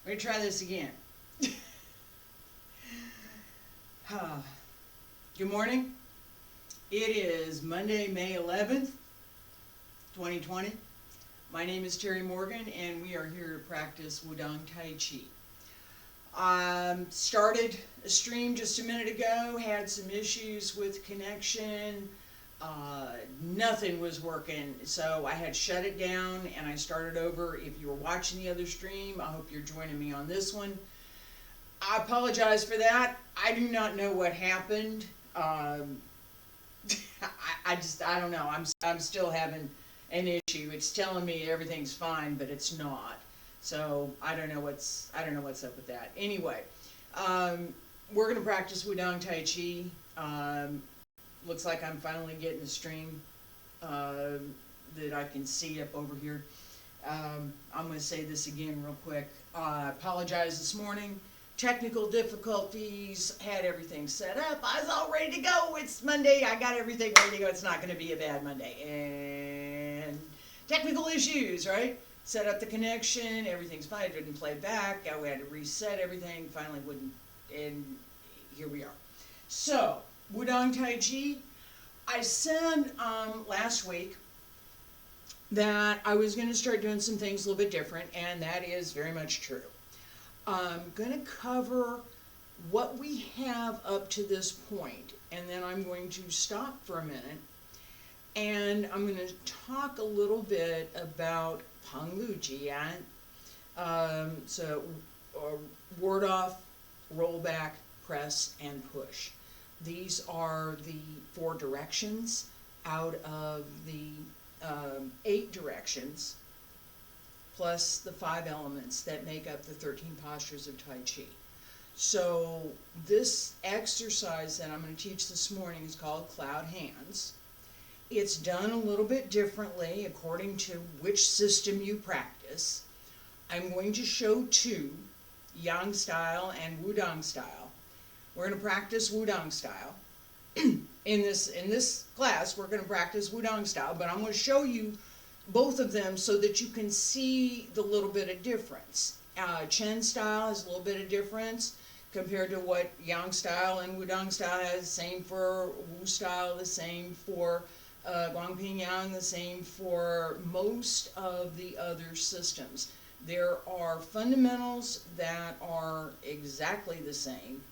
Let me try this again. Good morning. It is Monday, May 11th, 2020. My name is Terry Morgan, and we are here to practice Wudang Taiji. Started a stream just a minute ago, had some issues with connection. Nothing was working, so I had shut it down and I started over. If you were watching the other stream, I hope you're joining me on this one. I apologize for that. I do not know what happened. I don't know. I'm still having an issue. It's telling me everything's fine, but it's not. So I don't know what's up with that. Anyway, we're gonna practice Wudang Taiji. Looks like I'm finally getting the stream that I can see up over here. I'm going to say this again real quick. I apologize this morning. Technical difficulties, had everything set up. I was all ready to go. It's Monday. I got everything ready to go. It's not going to be a bad Monday. And technical issues, right? Set up the connection. Everything's fine. It didn't play back. We had to reset everything. Finally wouldn't. And here we are. So, Wudang Taiji, I said last week that I was going to start doing some things a little bit different, and that is very much true. I'm going to cover what we have up to this point, and then I'm going to stop for a minute, and I'm going to talk a little bit about Peng Jian. So, ward off, roll back, press, and push. These are the 4 directions out of the 8 directions, plus the 5 elements that make up the 13 postures of Tai Chi. So this exercise that I'm going to teach this morning is called Cloud Hands. It's done a little bit differently according to which system you practice. I'm going to show 2, Yang style and Wudang style. We're going to practice Wudang style. In this class, we're going to practice Wudang style, but I'm going to show you both of them so that you can see the little bit of difference. Chen style has a little bit of difference compared to what Yang style and Wudang style has. Same for Wu style, the same for Guangping Yang, the same for most of the other systems. There are fundamentals that are exactly the same,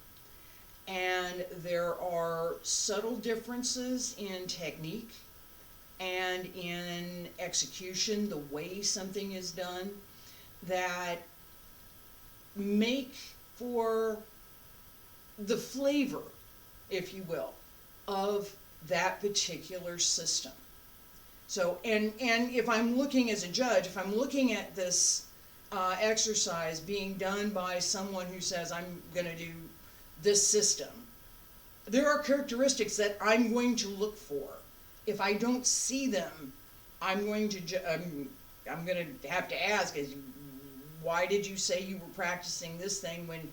and there are subtle differences in technique and in execution, the way something is done, that make for the flavor, if you will, of that particular system. So, and if I'm looking as a judge, if I'm looking at this exercise being done by someone who says, I'm going to do this system, there are characteristics that I'm going to look for. If I don't see them, I'm going to have to ask, why did you say you were practicing this thing when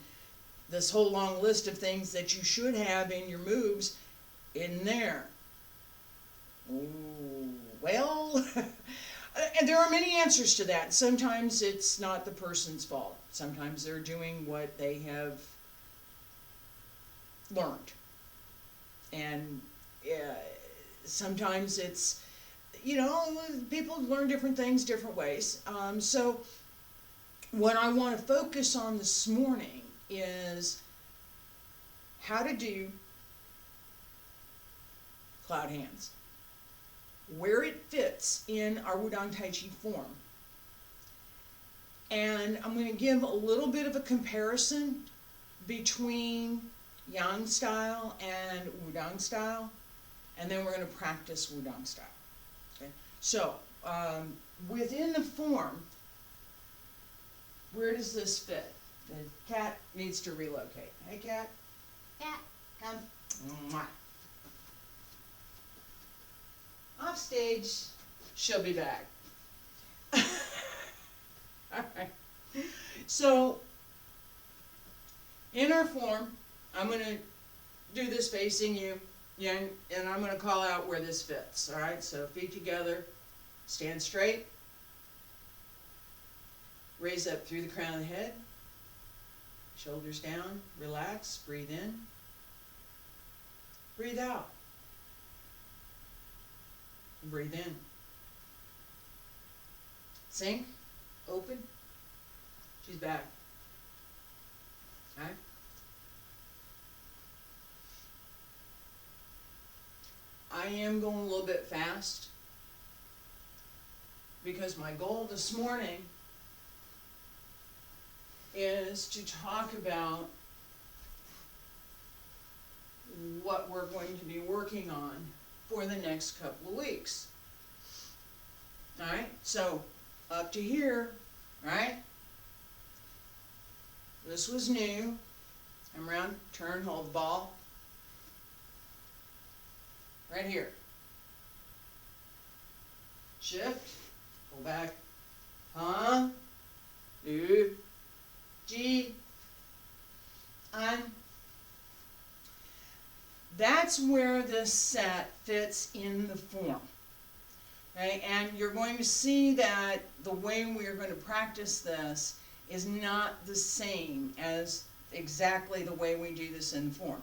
this whole long list of things that you should have in your moves in there? Ooh, well, and there are many answers to that. Sometimes it's not the person's fault. Sometimes they're doing what they have learned. And sometimes it's, people learn different things different ways. So what I want to focus on this morning is how to do cloud hands, where it fits in our Wudang Taiji form. And I'm going to give a little bit of a comparison between Yang style and Wudang style, and then we're going to practice Wudang style. Okay? So, within the form, where does this fit? The cat needs to relocate. Hey, cat. Cat, come. Mwah. Off stage. She'll be back. All right. So, in our form, I'm going to do this facing you, and I'm going to call out where this fits. All right, so feet together, stand straight, raise up through the crown of the head, Shoulders down, relax, breathe in, breathe out, breathe in. Sink, open, she's back. All right? I am going a little bit fast because my goal this morning is to talk about what we're going to be working on for the next couple of weeks. All right, so up to here, right? This was new. I'm around, turn, hold the ball. Right here. Shift, pull back. Peng, zhou, an. That's where this set fits in the form. Okay? And you're going to see that the way we are going to practice this is not the same as exactly the way we do this in form.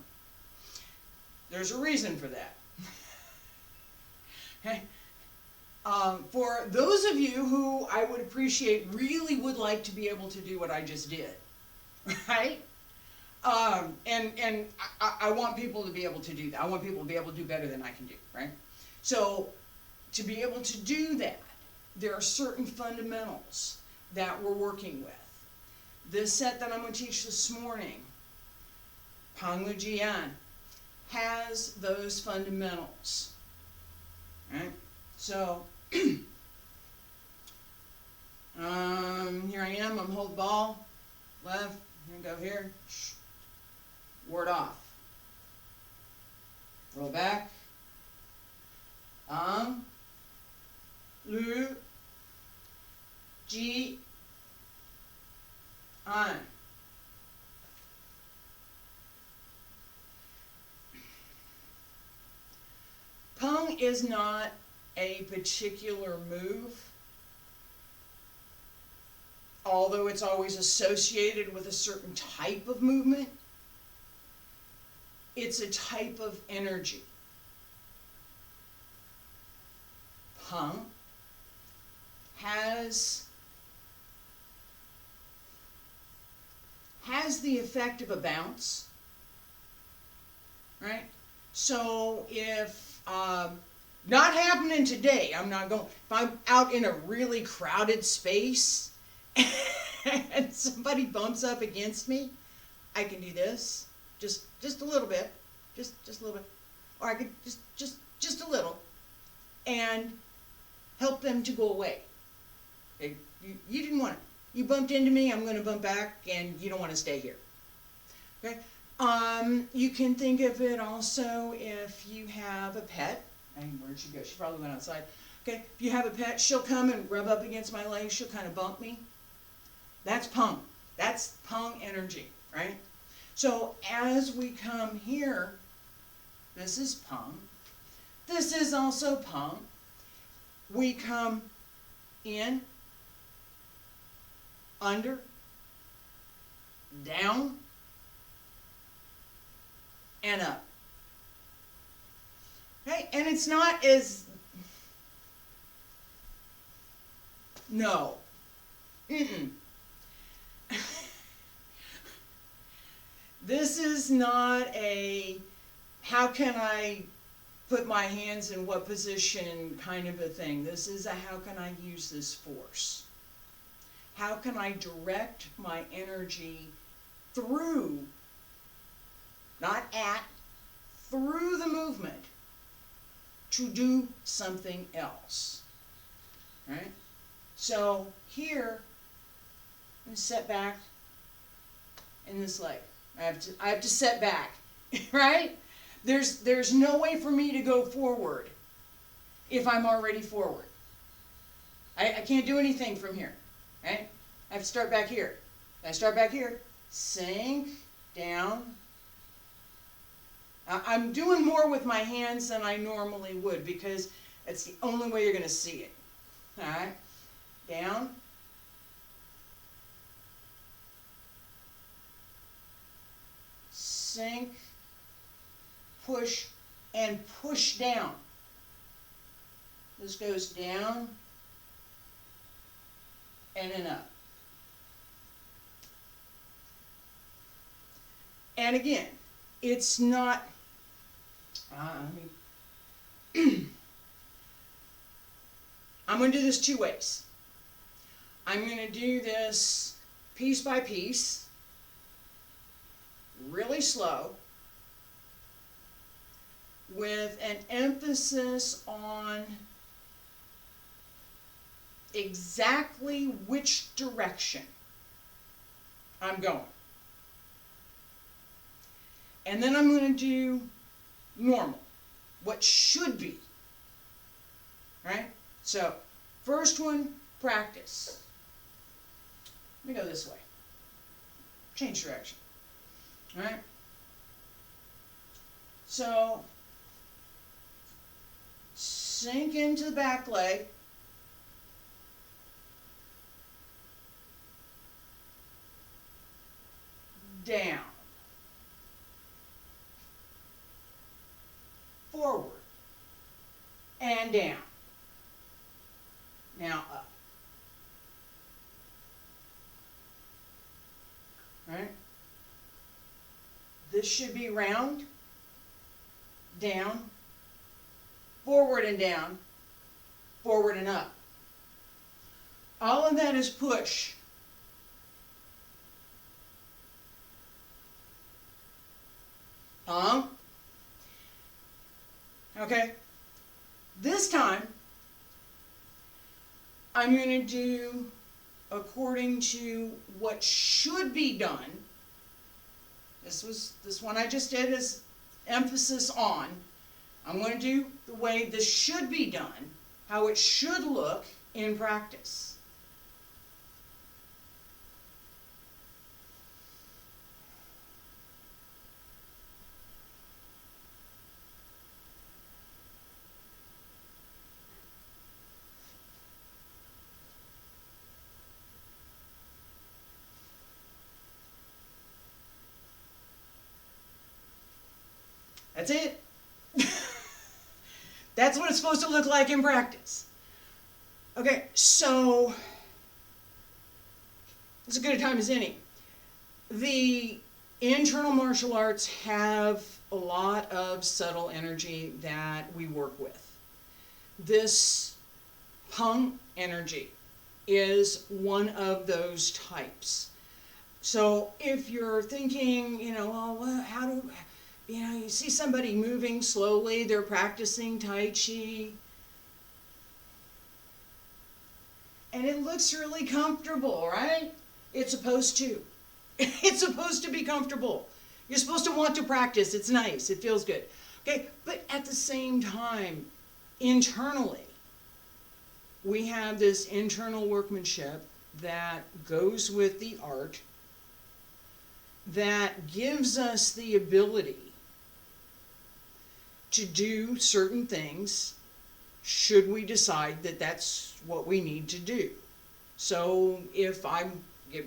There's a reason for that. Okay? For those of you who I would appreciate really would like to be able to do what I just did, right? And I want people to be able to do that. I want people to be able to do better than I can do, right? So to be able to do that, there are certain fundamentals that we're working with. This set that I'm going to teach this morning, Peng Lu Jian, has those fundamentals. Right? So, here I am, I'm hold ball, left, and go here, ward off. Roll back. Peng, Lu, Ji, An. Peng is not a particular move, although it's always associated with a certain type of movement. It's a type of energy. Peng has the effect of a bounce, right? So if not happening today, I'm not going, if I'm out in a really crowded space and somebody bumps up against me, I can do this, just a little bit, just a little bit, or I could just a little, and help them to go away. Okay? You didn't want it. You bumped into me, I'm going to bump back, and you don't want to stay here. Okay? You can think of it also if you have a pet. Where'd she go? She probably went outside. Okay, if you have a pet, she'll come and rub up against my leg. She'll kind of bump me. That's Peng. That's Peng energy, right? So as we come here, this is Peng. This is also Peng. We come in, under, down, and up. Okay, and it's not as, no, This is not a, how can I put my hands in what position kind of a thing. This is a, how can I use this force? How can I direct my energy through, not at, through the movement to do something else, right? So here, I'm going to set back in this leg. I have to set back, right? There's no way for me to go forward if I'm already forward. I can't do anything from here, right? I have to start back here. I start back here, sink, down. I'm doing more with my hands than I normally would because it's the only way you're going to see it. All right, down, sink, push, and push down. This goes down and then up. And again, it's not, I'm going to do this two ways. I'm going to do this piece by piece, really slow, with an emphasis on exactly which direction I'm going. And then I'm going to do normal, what should be, right? So, first one, practice. Let me go this way. Change direction, all right? So, sink into the back leg. Down. Forward. And down. Now up. Right? This should be round, down, forward and down, forward and up. All of that is push. Okay. This time, I'm going to do according to what should be done. This one I just did is emphasis on. I'm going to do the way this should be done, how it should look in practice. That's it. That's what it's supposed to look like in practice. Okay, so it's as good a time as any. The internal martial arts have a lot of subtle energy that we work with. This Peng energy is one of those types. So if you're thinking, well, how do... you see somebody moving slowly, they're practicing Taiji, and it looks really comfortable, right? It's supposed to. It's supposed to be comfortable. You're supposed to want to practice. It's nice. It feels good. Okay, but at the same time, internally, we have this internal workmanship that goes with the art that gives us the ability to do certain things should we decide that that's what we need to do. So if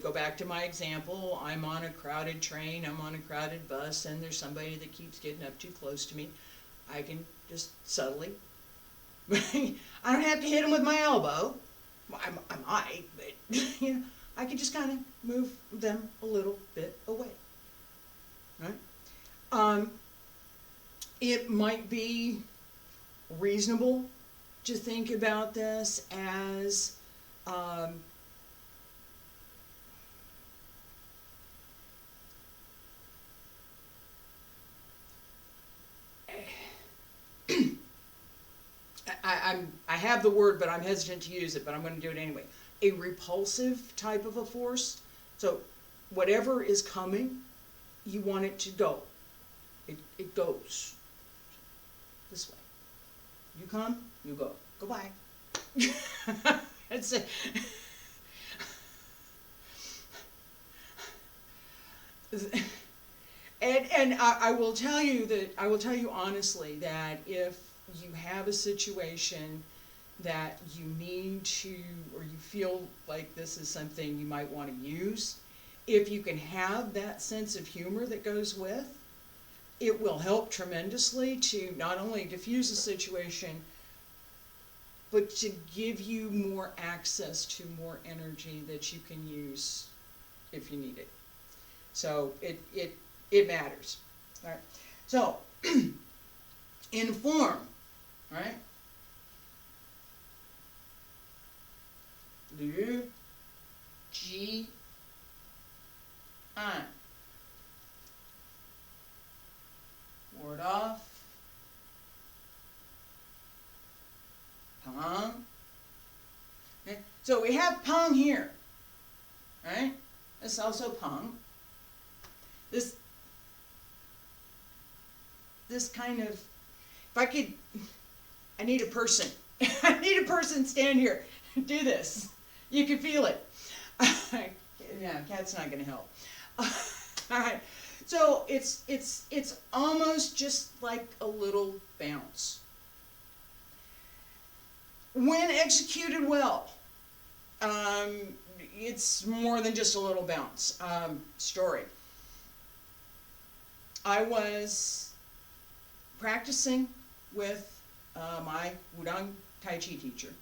go back to my example, I'm on a crowded train, I'm on a crowded bus, and there's somebody that keeps getting up too close to me, I can just subtly, I don't have to hit them with my elbow. Well, I might, but I can just kind of move them a little bit away, right? It might be reasonable to think about this as I have the word, but I'm hesitant to use it, but I'm going to do it anyway. A repulsive type of a force. So whatever is coming, you want it to go. It goes this way. You come, you go. Goodbye. That's it. And I will tell you honestly that if you have a situation that you need to, or you feel like this is something you might want to use, if you can have that sense of humor that goes with, it will help tremendously to not only diffuse the situation, but to give you more access to more energy that you can use if you need it. So it matters. All right. So inform, right? Lu, Ji, An. Ward off. Peng. Okay. So we have Peng here, right? This is also Peng. This kind of, if I could, I need a person. I need a person stand here. Do this. You can feel it. Yeah, cat's not going to help. All right. So it's almost just like a little bounce. When executed well, it's more than just a little bounce. Story. I was practicing with my Wudang Taiji teacher,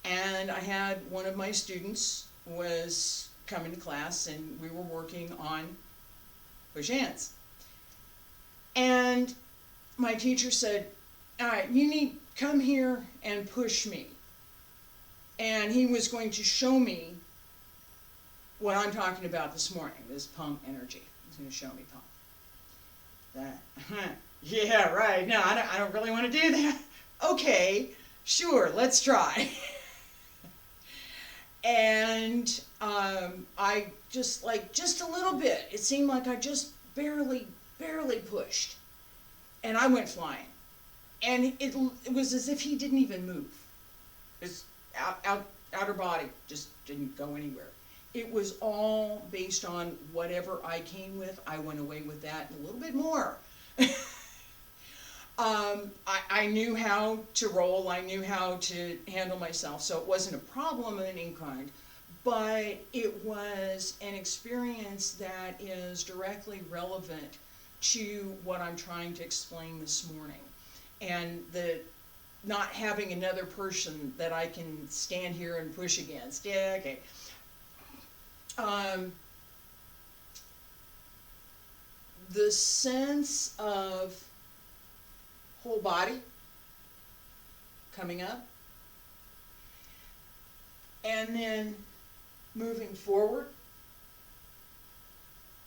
and I had one of my students was coming to class, and we were working on push hands. And my teacher said, all right, you need come here and push me. And he was going to show me what I'm talking about this morning, this Peng energy. He's going to show me Peng. That, yeah, right. No, I don't really want to do that. Okay, sure, let's try. And I just a little bit. It seemed like I just barely pushed, and I went flying. And it was as if he didn't even move. His outer body just didn't go anywhere. It was all based on whatever I came with. I went away with that and a little bit more. I knew how to roll. I knew how to handle myself. So it wasn't a problem of any kind. But it was an experience that is directly relevant to what I'm trying to explain this morning. And the not having another person that I can stand here and push against. Yeah, okay. The sense of whole body coming up, and then moving forward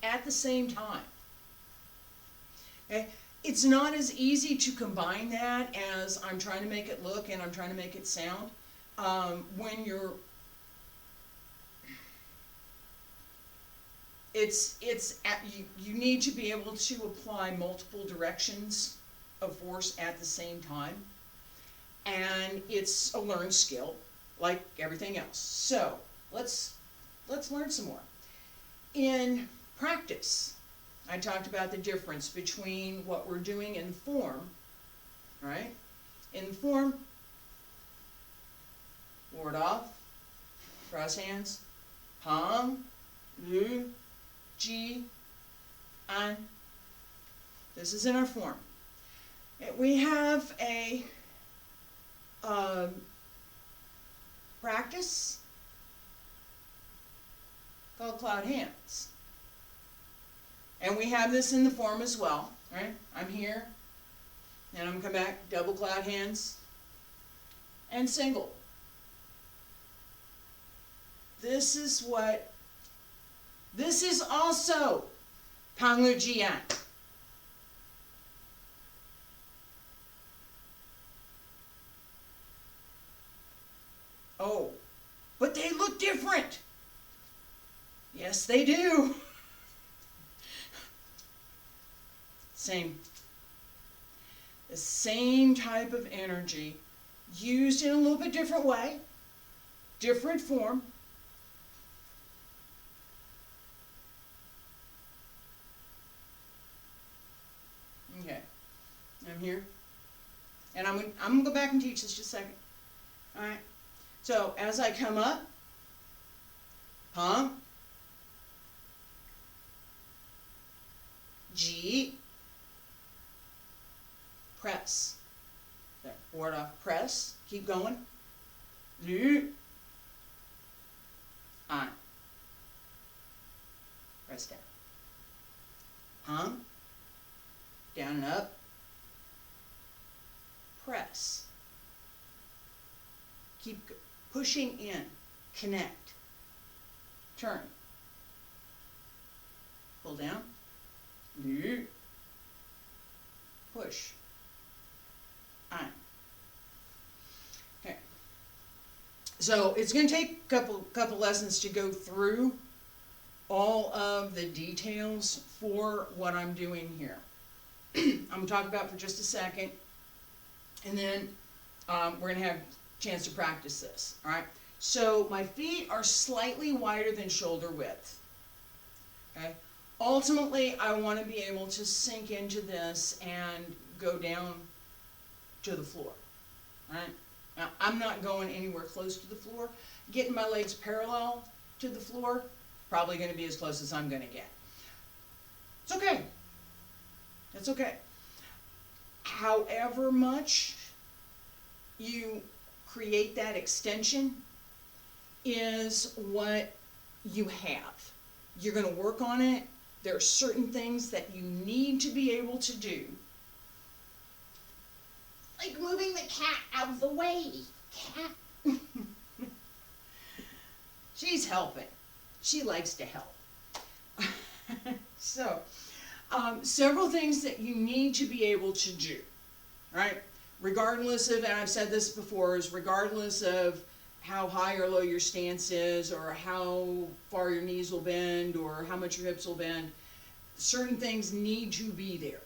at the same time. Okay? It's not as easy to combine that as I'm trying to make it look and I'm trying to make it sound. When you're, you need to be able to apply multiple directions of force at the same time, and it's a learned skill like everything else. So let's learn some more. In practice, I talked about the difference between what we're doing in form, right? In form, ward off, cross hands, Peng, Lu, Ji, An. This is in our form. We have a practice called cloud hands. And we have this in the form as well, right? I'm here, and I'm going to come back, double cloud hands, and single. This is also Peng Lu Ji An. Oh, but they look different. Yes, they do. Same. The same type of energy, used in a little bit different way, different form. Okay, I'm here, and I'm gonna go back and teach this just a second. All right. So as I come up, Peng, Ji. Press. There, ward off, press. Keep going. Lu. An. Press down. Peng. Down and up. Press. Keep pushing in. Connect. Turn. Pull down. Lu. Push. An. Okay. So it's going to take a couple lessons to go through all of the details for what I'm doing here. I'm going to talk about it for just a second, and then we're going to have a chance to practice this. All right. So my feet are slightly wider than shoulder width. Okay. Ultimately, I want to be able to sink into this and go down to the floor. All right. Now, I'm not going anywhere close to the floor. Getting my legs parallel to the floor, probably going to be as close as I'm going to get. It's okay. That's okay. However much you create that extension is what you have. You're going to work on it. There are certain things that you need to be able to do. Like moving the cat out of the way. Cat. She's helping. She likes to help. So, several things that you need to be able to do, right? Regardless of, and I've said this before, is regardless of how high or low your stance is, or how far your knees will bend, or how much your hips will bend, certain things need to be there.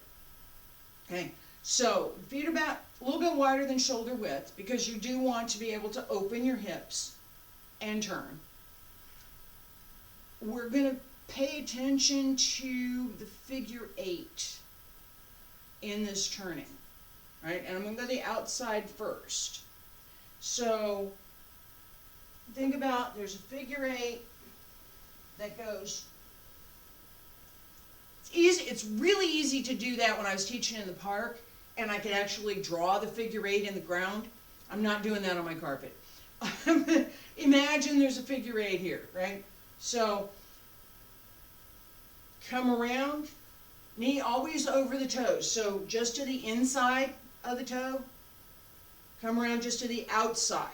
Okay, so feet are about a little bit wider than shoulder width, because you do want to be able to open your hips and turn. We're going to pay attention to the figure 8 in this turning, right? And I'm going to go the outside first. So think about, there's a figure 8 that goes, it's easy, it's really easy to do that when I was teaching in the park, and I could actually draw the figure 8 in the ground. I'm not doing that on my carpet. Imagine there's a figure 8 here, right? So come around, knee always over the toes. So just to the inside of the toe, come around just to the outside.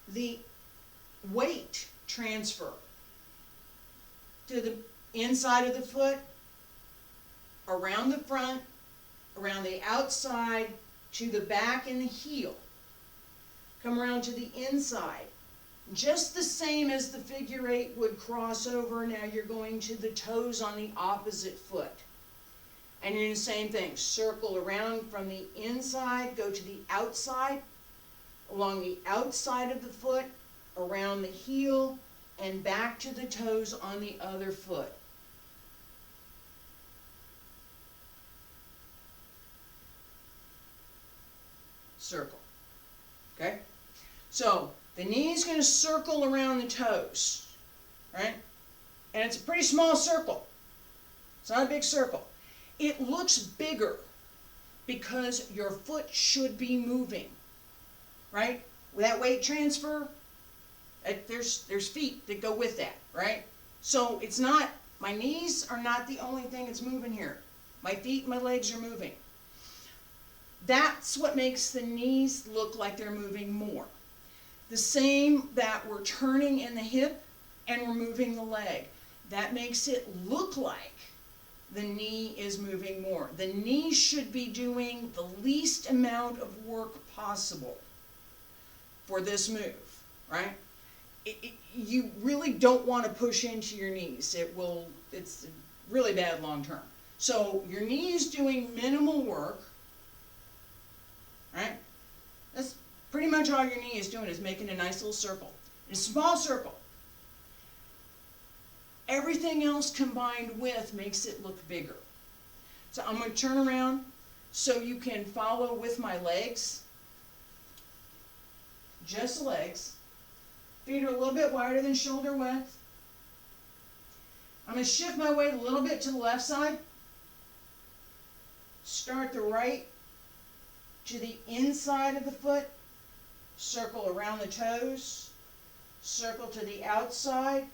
The weight transfer to the inside of the foot, around the front, around the outside, to the back and the heel. Come around to the inside. Just the same as the figure 8 would cross over, now you're going to the toes on the opposite foot. And you're doing the same thing. Circle around from the inside, go to the outside, along the outside of the foot, around the heel, and back to the toes on the other foot. Circle. Okay? So the knee is going to circle around the toes, right? And it's a pretty small circle. It's not a big circle. It looks bigger because your foot should be moving, right? With that weight transfer, there's feet that go with that, right? So it's not, my knees are not the only thing that's moving here. My feet and my legs are moving. That's what makes the knees look like they're moving more. The same that we're turning in the hip and we're moving the leg. That makes it look like the knee is moving more. The knee should be doing the least amount of work possible for this move, right? You really don't want to push into your knees. It's really bad long term. So your knee is doing minimal work, right? That's pretty much all your knee is doing, is making a nice little circle. A small circle. Everything else combined with makes it look bigger. So I'm going to turn around so you can follow with my legs. Just the legs. Feet are a little bit wider than shoulder width. I'm going to shift my weight a little bit to the left side. Start the right to the inside of the foot. Circle around the toes. Circle to the outside,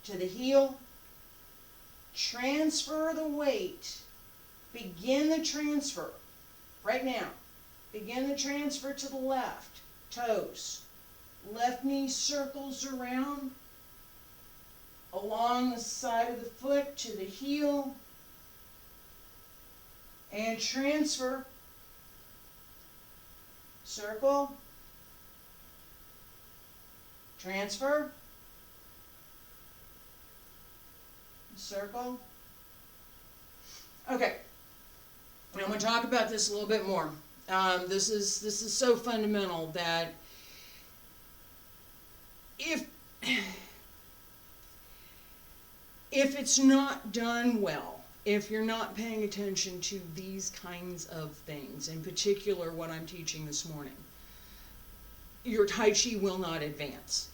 to the heel. Transfer the weight. Begin the transfer. Right now. Begin the transfer to the left. Toes. Left knee circles around. Along the side of the foot to the heel. And transfer. Circle. Transfer. Circle. Okay. I'm going to talk about this a little bit more. This is so fundamental that if it's not done well, if you're not paying attention to these kinds of things, in particular what I'm teaching this morning, your Tai Chi will not advance.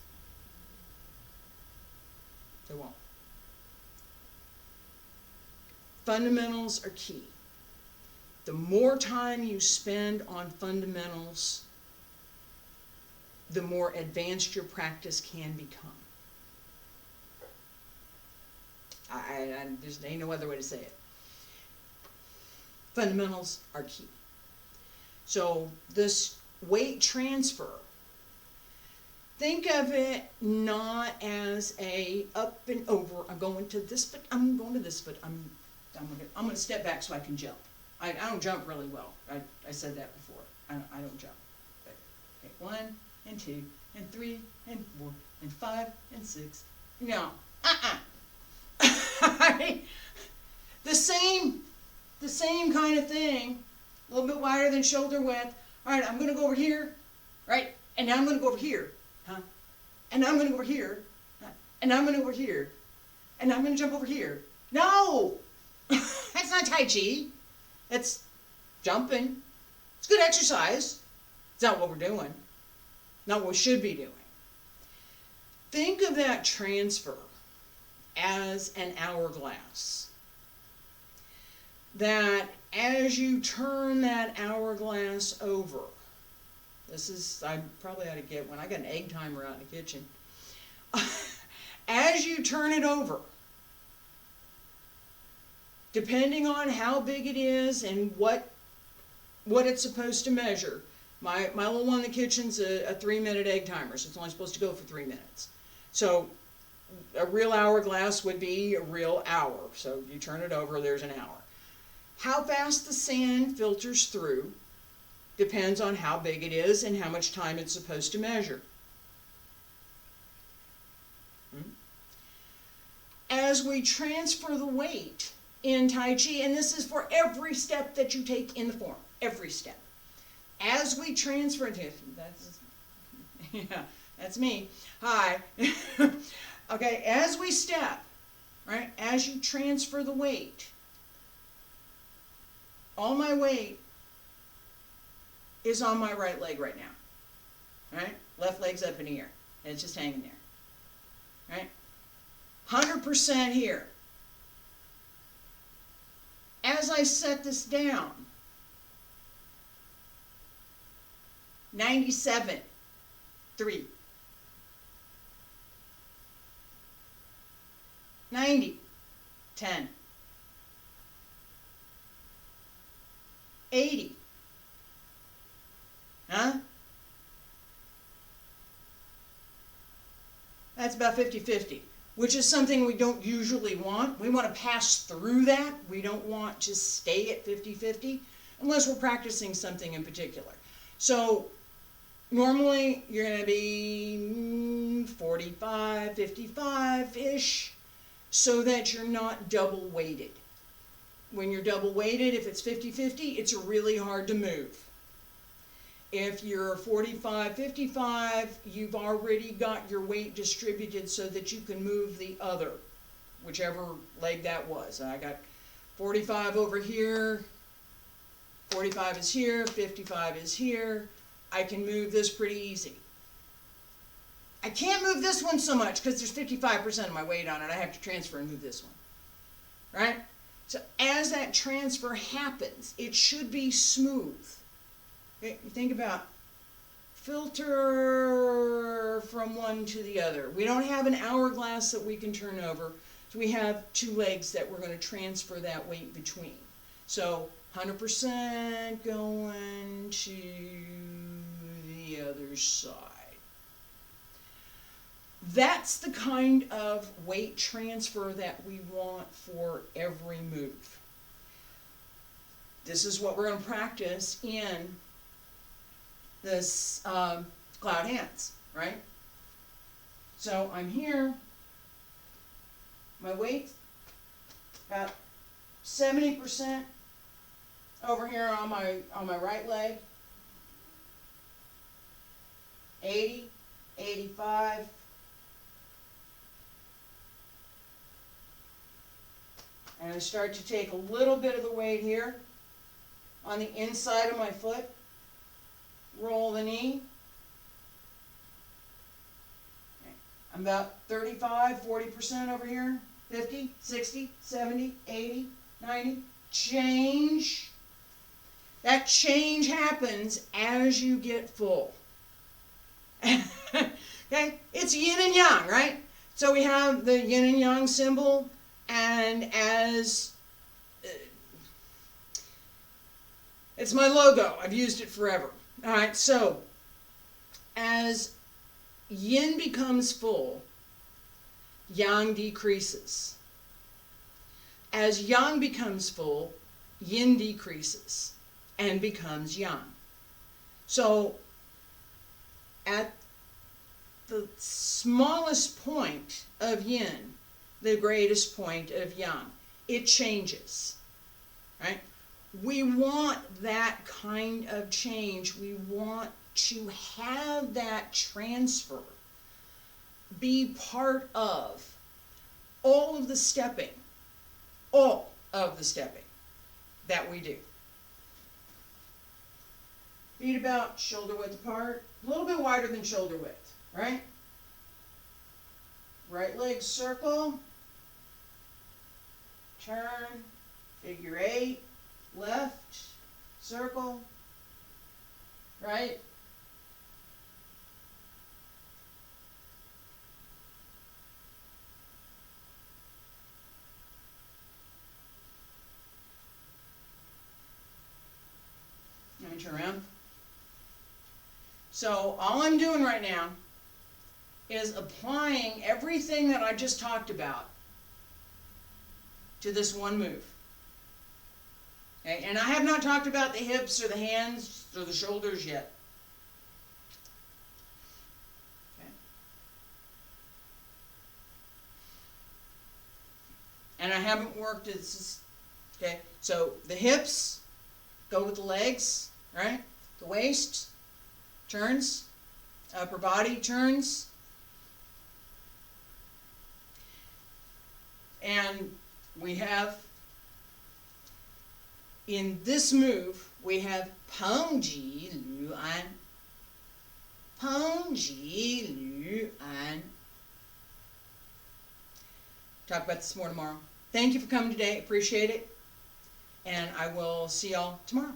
They won't. Fundamentals are key. The more time you spend on fundamentals, the more advanced your practice can become. There's ain't no other way to say it. Fundamentals are key. So this weight transfer, think of it not as a up and over. I'm going to this foot. I'm going to this foot. I'm going to step back so I can jump. I don't jump really well. I said that before. I don't jump. But, okay, 1 and 2 and 3 and 4 and 5 and 6. No. The same kind of thing, a little bit wider than shoulder width. All right, I'm going to go over here, right? And now I'm going to go over here, huh? And now I'm going to go over here, huh? And now I'm going to go over here, and now I'm going to jump over here. No, that's not Tai Chi. It's jumping. It's good exercise. It's not what we're doing. Not what we should be doing. Think of that transfer as an hourglass. That as you turn that hourglass over, I probably ought to get one. I got an egg timer out in the kitchen. As you turn it over, depending on how big it is and what it's supposed to measure, my little one in the kitchen's a 3-minute egg timer, so it's only supposed to go for 3 minutes. So a real hourglass would be a real hour. So you turn it over, there's an hour. How fast the sand filters through depends on how big it is and how much time it's supposed to measure. As we transfer the weight in Tai Chi, and this is for every step that you take in the form, every step. As we transfer it, that's me. Hi. Okay, as we step, right, as you transfer the weight, all my weight is on my right leg right now, right? Left leg's up in the air, and it's just hanging there, right? 100% here. As I set this down, 97, 3. 90, 10. 80. Huh? That's about 50-50, which is something we don't usually want. We want to pass through that. We don't want to stay at 50-50 unless we're practicing something in particular. So normally you're going to be 45, 55-ish so that you're not double weighted. When you're double weighted, if it's 50-50, it's really hard to move. If you're 45, 55, you've already got your weight distributed so that you can move the other, whichever leg that was. I got 45 over here, 45 is here, 55 is here. I can move this pretty easy. I can't move this one so much because there's 55% of my weight on it. I have to transfer and move this one, right? So as that transfer happens, it should be smooth. Okay? You think about filter from one to the other. We don't have an hourglass that we can turn over, so we have two legs that we're going to transfer that weight between. So 100% going to the other side. That's the kind of weight transfer that we want for every move. This is what we're going to practice in this cloud hands, right? So I'm here, my weight about 70% over here on my right leg, 80, 85. And I start to take a little bit of the weight here on the inside of my foot. Roll the knee. Okay. I'm about 35, 40% over here. 50, 60, 70, 80, 90. Change. That change happens as you get full. Okay? It's yin and yang, right? So we have the yin and yang symbol. And as it's my logo, I've used it forever. All right, so as yin becomes full, yang decreases. As yang becomes full, yin decreases and becomes yang. So at the smallest point of yin, the greatest point of yang, it changes, right? We want that kind of change. We want to have that transfer be part of all of the stepping that we do. Feet about shoulder width apart, a little bit wider than shoulder width, right? Right leg circle, turn, figure 8, left, circle, right, let me turn around. So all I'm doing right now is applying everything that I just talked about to this one move. Okay? And I have not talked about the hips or the hands or the shoulders yet. Okay? And I haven't worked this. Okay, so the hips go with the legs, right? The waist turns, upper body turns. And we have, in this move, we have Peng Ji Lu An. Peng Ji Lu An. Talk about this more tomorrow. Thank you for coming today. Appreciate it. And I will see y'all tomorrow.